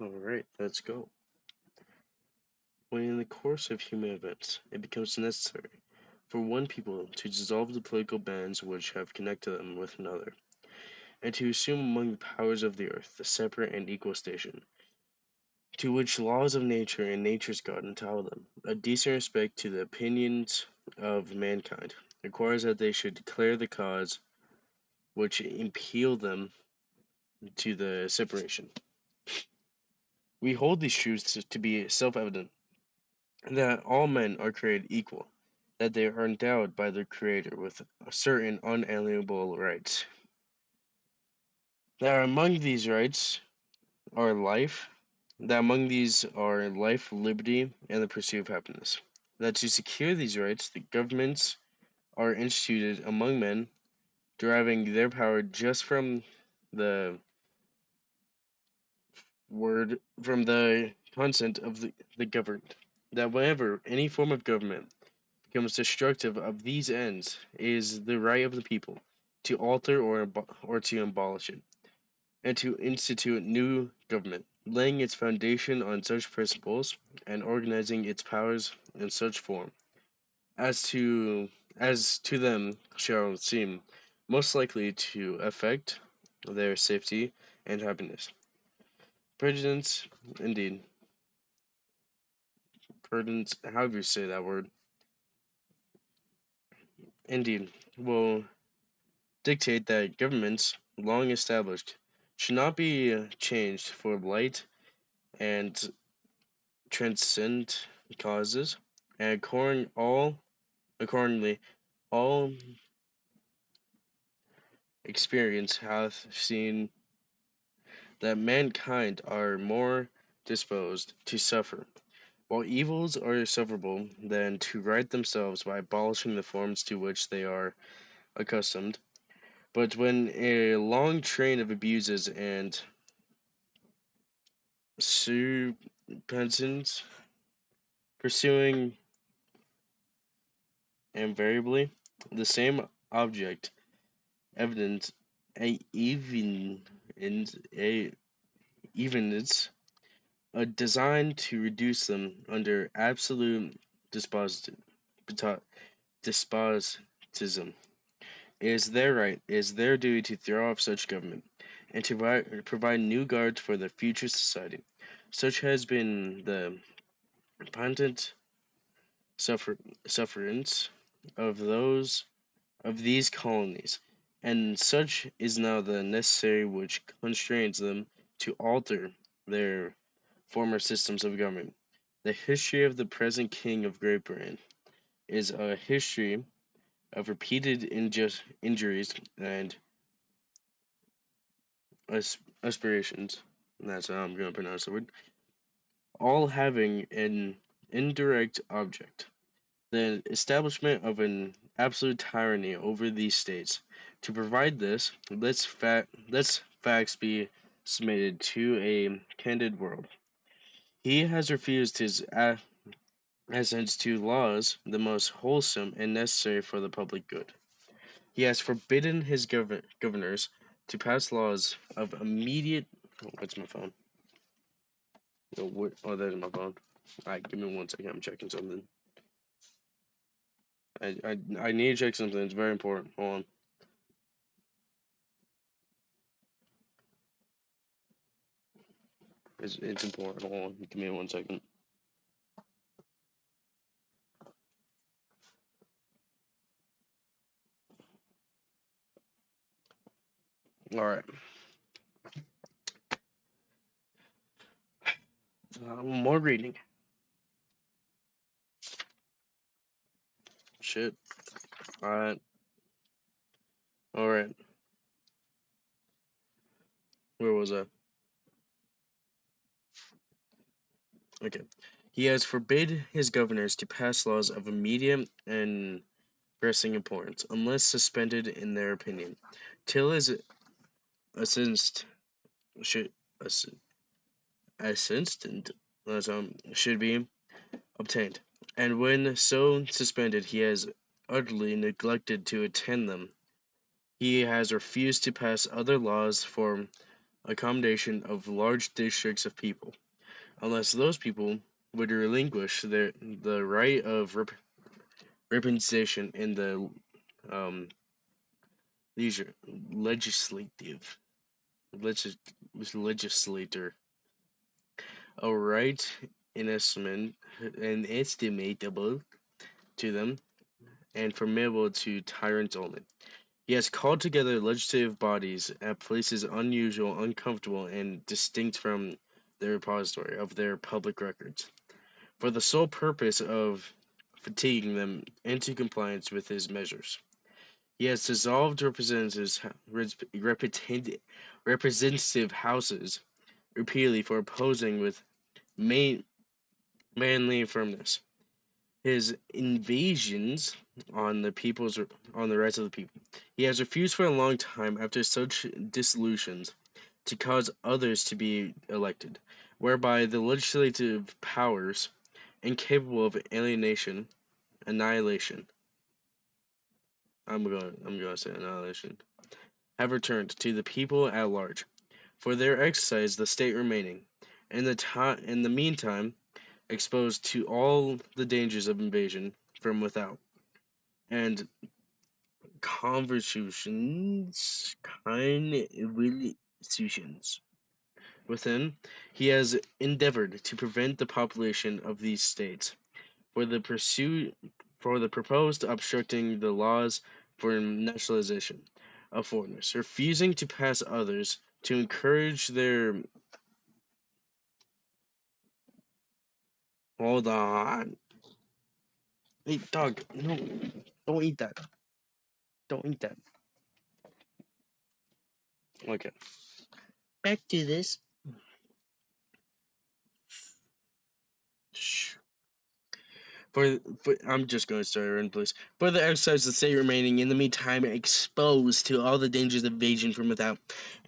Alright, let's go. When in the course of human events it becomes necessary for one people to dissolve the political bands which have connected them with another, and to assume among the powers of the earth the separate and equal station, to which laws of nature and nature's God entitle them, a decent respect to the opinions of mankind requires that they should declare the cause which impel them to the separation. We hold these truths to be self-evident, that all men are created equal, that they are endowed by their Creator with certain unalienable rights. That among these rights are life, that among these are life, liberty, and the pursuit of happiness. That to secure these rights, the governments are instituted among men, deriving their power just from the from the consent of the governed. That whenever any form of government becomes destructive of these ends, it is the right of the people to alter or to abolish it, and to institute new government, laying its foundation on such principles and organizing its powers in such form as to them shall seem most likely to affect their safety and happiness. Prudence, indeed, prudence, however you say that word, indeed, will dictate that governments, long established, should not be changed for light and transcend causes, and accordingly, all experience hath seen that mankind are more disposed to suffer, while evils are sufferable, than to right themselves by abolishing the forms to which they are accustomed. But when a long train of abuses and supensons pursuing invariably the same object, evident a a evenness, a design to reduce them under absolute despotism. Despotism. It is their right, it is their duty to throw off such government, and to provide new guards for their future society. Such has been the patent sufferance of these colonies, and such is now the necessary which constrains them to alter their former systems of government. The history of the present King of Great Britain is a history of repeated injuries and aspirations. And that's how I'm going to pronounce the word. All having an indirect object, the establishment of an absolute tyranny over these states. To provide this, let's facts be submitted to a candid world. He has refused his assent to laws the most wholesome and necessary for the public good. He has forbidden his governors to pass laws of immediate. Oh, what's my phone? Oh, there's my phone. Alright, give me 1 second. I'm checking something. I need to check something. It's very important. Hold on. It's important. Hold on. Give me 1 second. Alright. More reading. Shit. Alright. Alright. Where was I? Okay. He has forbid his governors to pass laws of immediate and pressing importance, unless suspended in their opinion, till his assist should assistant should be obtained. And when so suspended, he has utterly neglected to attend them. He has refused to pass other laws for accommodation of large districts of people, unless those people would relinquish the right of representation in the um, leisure legislative legis, legislator, a right inestimable to them and formidable to tyrants only. He has called together legislative bodies at places unusual, uncomfortable, and distinct from the repository of their public records, for the sole purpose of fatiguing them into compliance with his measures. He has dissolved representative houses repeatedly for opposing with main, manly firmness his invasions on the rights of the people. He has refused for a long time after such dissolutions to cause others to be elected, whereby the legislative powers, incapable of annihilation, I'm going to say annihilation, have returned to the people at large, for their exercise the state remaining, in the meantime, exposed to all the dangers of invasion from without, and convulsions within. He has endeavored to prevent the population of these states for the pursuit for the proposed obstructing the laws for nationalization of foreigners, refusing to pass others to encourage their hold on. Hey dog, no, don't eat that. Don't eat that. Okay. Back to this. Shh. For I'm just going to start in place. For the exercise the state remaining in the meantime exposed to all the dangers of invasion from without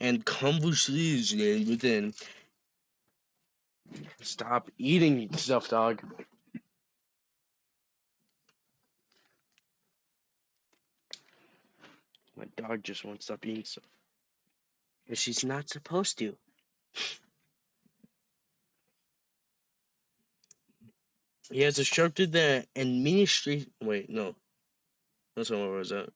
and convulsion within. Stop eating stuff, dog. My dog just won't stop eating stuff. But she's not supposed to. He has instructed the administration. Wait, no. That's not where I was at.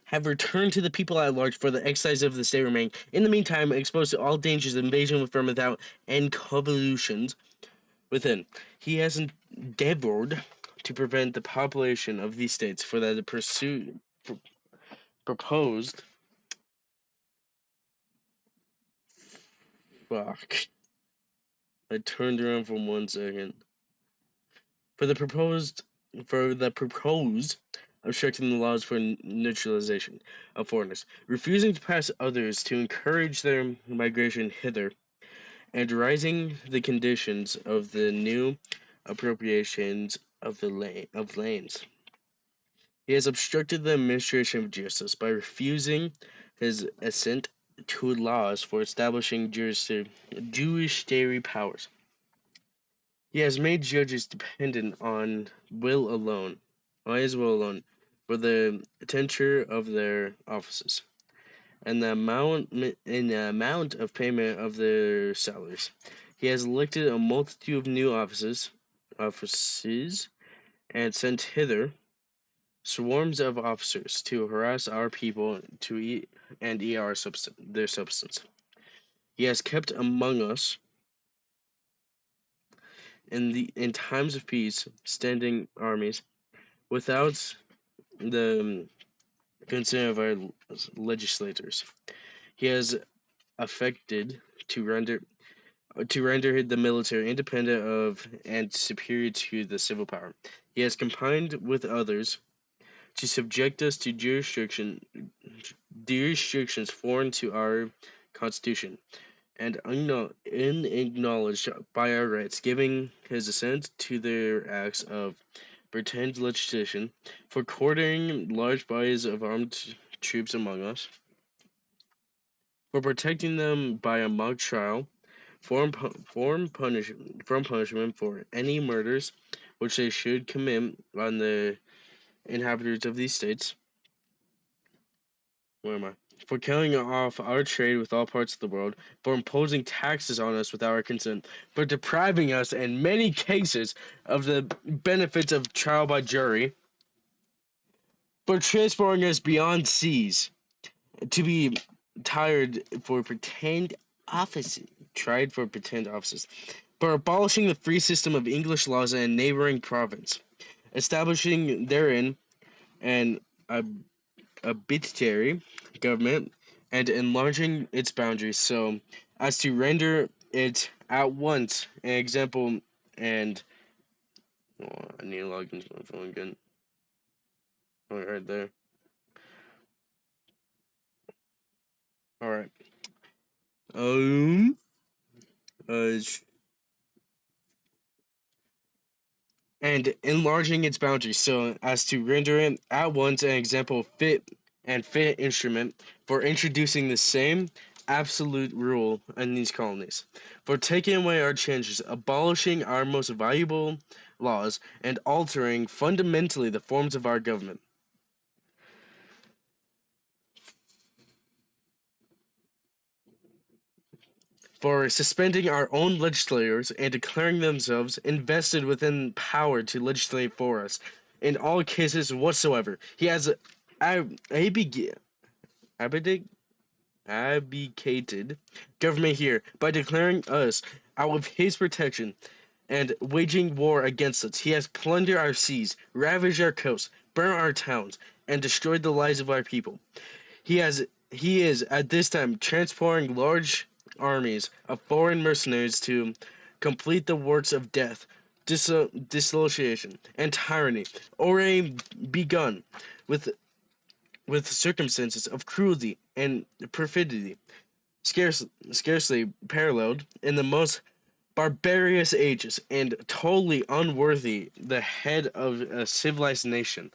Have returned to the people at large for the exercise of the state remain. In the meantime, exposed to all dangers of invasion from without and convulsions within. He has endeavored to prevent the population of these states for that the proposed. Fuck. I turned around for 1 second. For the proposed obstructing the laws for naturalization of foreigners, refusing to pass others to encourage their migration hither, and raising the conditions of the new appropriations of of lands. He has obstructed the administration of justice by refusing his assent to laws for establishing judiciary powers. He has made judges dependent on his will alone, for the tenure of their offices and the amount of payment of their salaries. He has elected a multitude of new offices, and sent hither swarms of officers to harass our people to eat their substance. He has kept among us in times of peace standing armies without the consent of our legislators. He has affected to render the military independent of and superior to the civil power. He has combined with others to subject us to jurisdictions foreign to our constitution and unacknowledged by our rights, giving his assent to their acts of pretended legislation for quartering large bodies of armed troops among us, for protecting them by a mock trial, from punishment for any murders which they should commit on the inhabitants of these states. Where am I? for killing off our trade with all parts of the world, for imposing taxes on us without our consent, for depriving us, in many cases, of the benefits of trial by jury, for transporting us beyond seas to be tired for pretend offices, tried for pretend offices, for abolishing the free system of English laws in a neighboring province, establishing therein an arbitrary government, and enlarging its boundaries so as to render it at once an example and I need to log into my phone again. Right there. All right. Um. Uh. And enlarging its boundaries so as to render it at once an example fit instrument for introducing the same absolute rule in these colonies, for taking away our changes, abolishing our most valuable laws, and altering fundamentally the forms of our government. For suspending our own legislators and declaring themselves invested within power to legislate for us in all cases whatsoever. He has abdicated government here by declaring us out of his protection and waging war against us. He has plundered our seas, ravaged our coasts, burnt our towns, and destroyed the lives of our people. He is at this time transporting large armies of foreign mercenaries to complete the works of death, dissolution, and tyranny already begun with circumstances of cruelty and perfidy scarcely paralleled in the most barbarous ages, and totally unworthy the head of a civilized nation.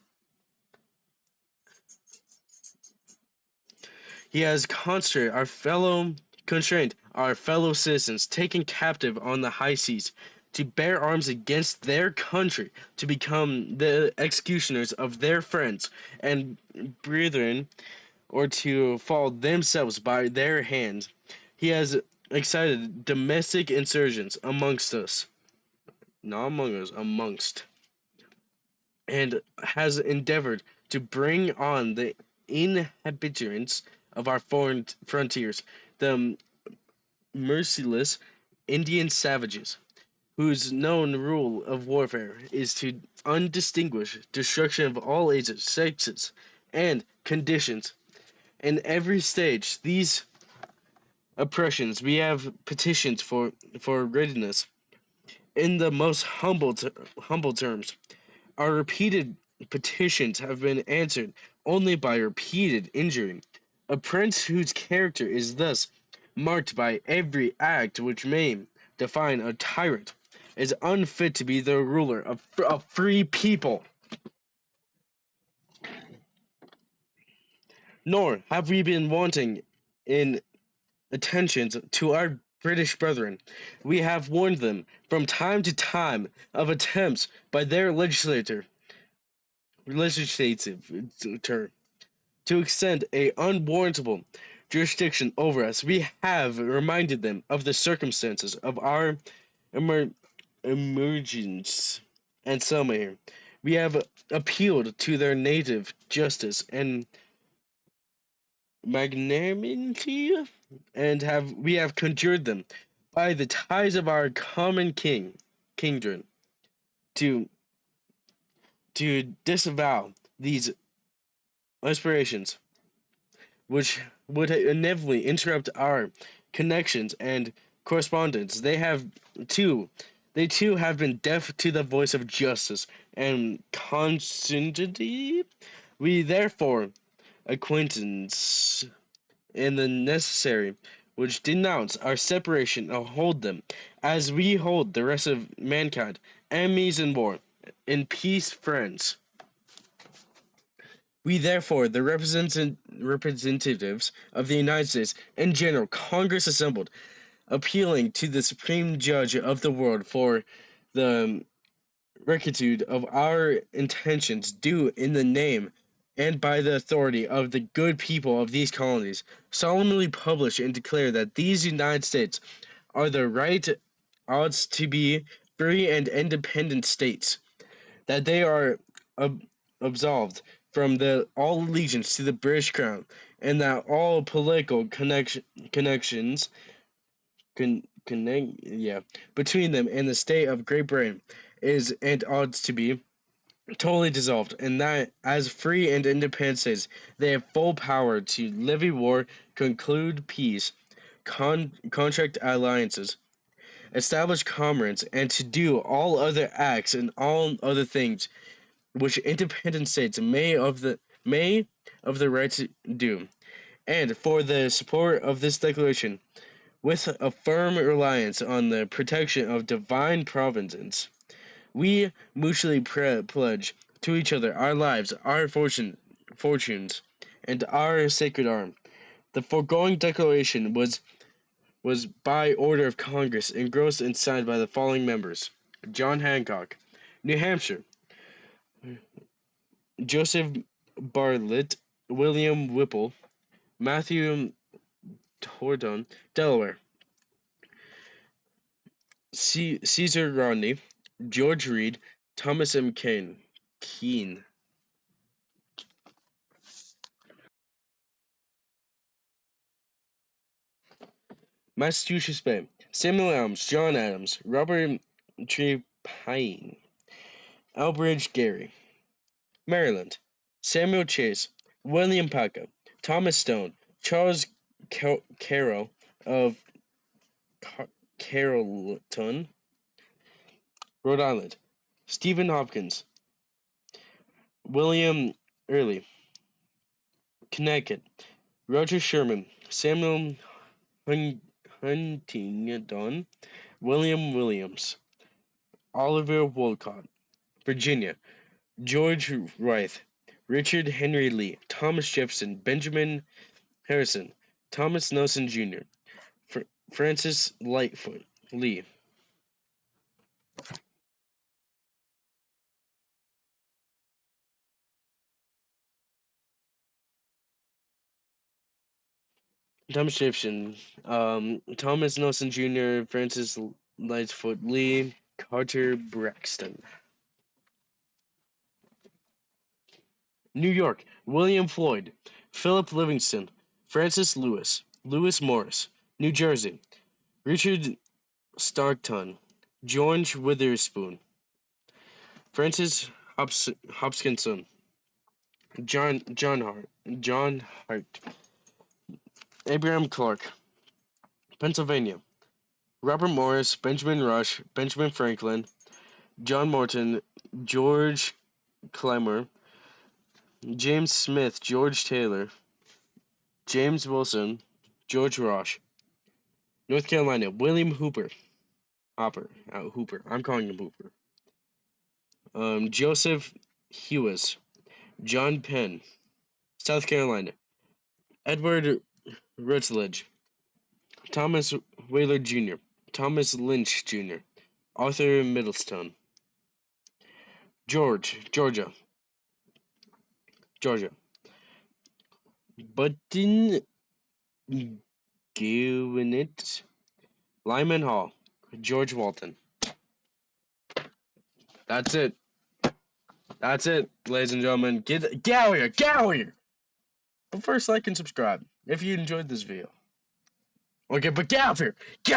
He has constrained our fellow citizens, taken captive on the high seas, to bear arms against their country, to become the executioners of their friends and brethren, or to fall themselves by their hands. He has excited domestic insurgents amongst us, not among us, amongst, and has endeavored to bring on the inhabitants of our foreign frontiers, the merciless Indian savages, whose known rule of warfare is to undistinguished destruction of all ages, sexes, and conditions. In every stage, these oppressions we have petitioned for readiness in the most humble terms. Our repeated petitions have been answered only by repeated injury. A prince whose character is thus marked by every act which may define a tyrant is unfit to be the ruler of a free people. Nor have we been wanting in attentions to our British brethren. We have warned them from time to time of attempts by their legislative term to extend a unwarrantable jurisdiction over us. We have reminded them of the circumstances of our emer- emergence and summer here. We have appealed to their native justice and magnanimity, and we have conjured them by the ties of our common kingdom to disavow these aspirations, which would inevitably interrupt our connections and correspondence. They too have been deaf to the voice of justice and constancy. We therefore acquaintance in the necessary which denounce our separation and hold them, as we hold the rest of mankind, enemies in war, in peace friends. We therefore, the representatives of the United States in general, Congress assembled, appealing to the Supreme Judge of the world for the rectitude of our intentions, do in the name and by the authority of the good people of these colonies, solemnly publish and declare that these United States are the right odds to be free and independent states, that they are ab- absolved from all allegiance to the British Crown, and that all political connections between them and the state of Great Britain is and ought to be totally dissolved, and that as free and independent states they have full power to levy war, conclude peace, contract alliances, establish commerce, and to do all other acts and all other things which independent states may of the right to do. And for the support of this declaration, with a firm reliance on the protection of divine providence, we mutually pledge to each other our lives, our fortunes, and our sacred arm. The foregoing declaration was by order of Congress engrossed and signed by the following members: John Hancock, New Hampshire; Joseph Bartlett, William Whipple, Matthew Horton, Delaware; Caesar Rodney, George Reed, Thomas M. Keene. Massachusetts Bay: Samuel Adams, John Adams, Robert Trepine, Elbridge Gerry. Maryland: Samuel Chase, William Paca, Thomas Stone, Charles Carroll of Carrollton. Rhode Island: Stephen Hopkins, William Early. Connecticut: Roger Sherman, Samuel Huntingdon, William Williams, Oliver Wolcott. Virginia: George Wythe, Richard Henry Lee, Thomas Jefferson, Benjamin Harrison, Thomas Nelson Jr., Francis Lightfoot Lee. Thomas Jefferson, Thomas Nelson Jr., Francis Lightfoot Lee, Carter Braxton. New York: William Floyd, Philip Livingston, Francis Lewis, Lewis Morris. New Jersey: Richard Stockton, George Witherspoon, Francis Hopkinson, John Hart, Abraham Clark. Pennsylvania: Robert Morris, Benjamin Rush, Benjamin Franklin, John Morton, George Clymer, James Smith, George Taylor, James Wilson, George Roche. North Carolina: William Hooper. I'm calling him Hooper. Joseph Hewes, John Penn. South Carolina: Edward Rutledge, Thomas Wheeler Jr., Thomas Lynch Jr., Arthur Middleton. Georgia. Button Gwinnett, Lyman Hall, George Walton. That's it. That's it, ladies and gentlemen. Get out here. Get out here. But first, like and subscribe if you enjoyed this video. Okay, but get out here. Get